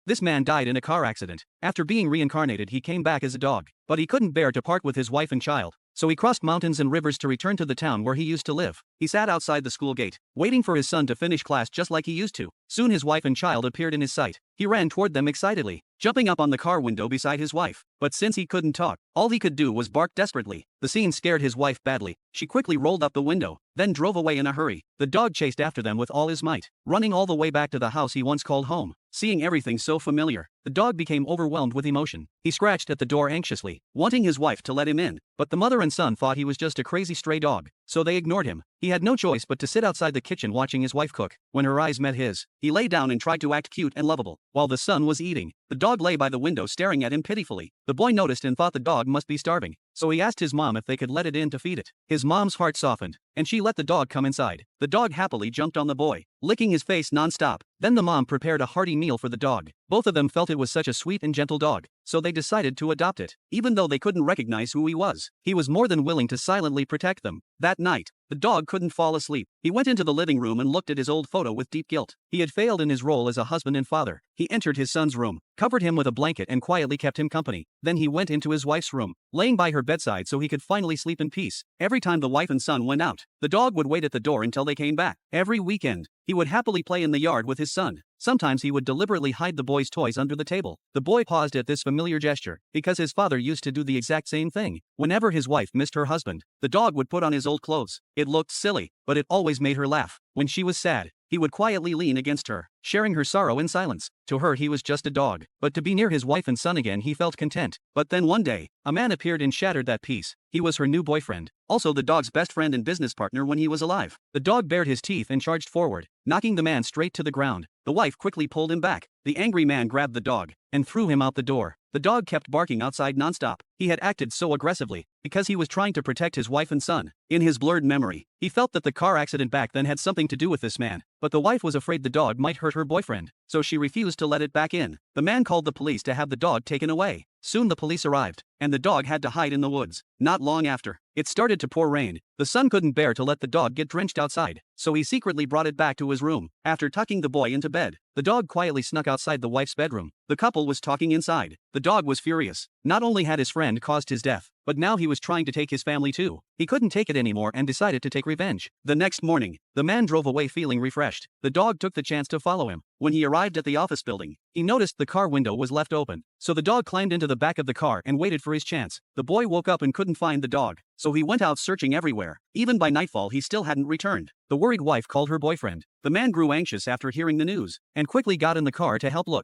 This man died in a car accident. After being reincarnated, he came back as a dog, but he couldn't bear to part with his wife and child. So he crossed mountains and rivers to return to the town where he used to live. He sat outside the school gate, waiting for his son to finish class just like he used to. Soon his wife and child appeared in his sight. He ran toward them excitedly, jumping up on the car window beside his wife. But since he couldn't talk, all he could do was bark desperately. The scene scared his wife badly. She quickly rolled up the window, then drove away in a hurry. The dog chased after them with all his might, running all the way back to the house he once called home. Seeing everything so familiar, the dog became overwhelmed with emotion. He scratched at the door anxiously, wanting his wife to let him in, but the mother and son thought he was just a crazy stray dog, so they ignored him. He had no choice but to sit outside the kitchen watching his wife cook. When her eyes met his, he lay down and tried to act cute and lovable. While the son was eating, the dog lay by the window staring at him pitifully. The boy noticed and thought the dog must be starving, so he asked his mom if they could let it in to feed it. His mom's heart softened, and she let the dog come inside. The dog happily jumped on the boy, licking his face non-stop. Then the mom prepared a hearty meal for the dog. Both of them felt it was such a sweet and gentle dog, so they decided to adopt it. Even though they couldn't recognize who he was more than willing to silently protect them. That night, the dog couldn't fall asleep. He went into the living room and looked at his old photo with deep guilt. He had failed in his role as a husband and father. He entered his son's room, covered him with a blanket and quietly kept him company. Then he went into his wife's room, laying by her bedside so he could finally sleep in peace. Every time the wife and son went out, the dog would wait at the door until they came back. Every weekend, he would happily play in the yard with his son. Sometimes he would deliberately hide the boy's toys under the table. The boy paused at this familiar gesture, because his father used to do the exact same thing. Whenever his wife missed her husband, the dog would put on his old clothes. It looked silly, but it always made her laugh. When she was sad, he would quietly lean against her, sharing her sorrow in silence. To her he was just a dog, but to be near his wife and son again he felt content. But then one day, a man appeared and shattered that peace. He was her new boyfriend, also the dog's best friend and business partner when he was alive. The dog bared his teeth and charged forward, knocking the man straight to the ground. The wife quickly pulled him back. The angry man grabbed the dog and threw him out the door. The dog kept barking outside nonstop. He had acted so aggressively because he was trying to protect his wife and son. In his blurred memory, he felt that the car accident back then had something to do with this man, but the wife was afraid the dog might hurt her boyfriend, so she refused to let it back in. The man called the police to have the dog taken away. Soon the police arrived, and the dog had to hide in the woods. Not long after, it started to pour rain. The son couldn't bear to let the dog get drenched outside, so he secretly brought it back to his room. After tucking the boy into bed, the dog quietly snuck outside the wife's bedroom. The couple was talking inside. The dog was furious. Not only had his friend caused his death, but now he was trying to take his family too. He couldn't take it anymore and decided to take revenge. The next morning, the man drove away feeling refreshed. The dog took the chance to follow him. When he arrived at the office building, he noticed the car window was left open, so the dog climbed into the back of the car and waited for his chance. The boy woke up and couldn't find the dog, so he went out searching everywhere. Even by nightfall he still hadn't returned. The worried wife called her boyfriend. The man grew anxious after hearing the news, and quickly got in the car to help look.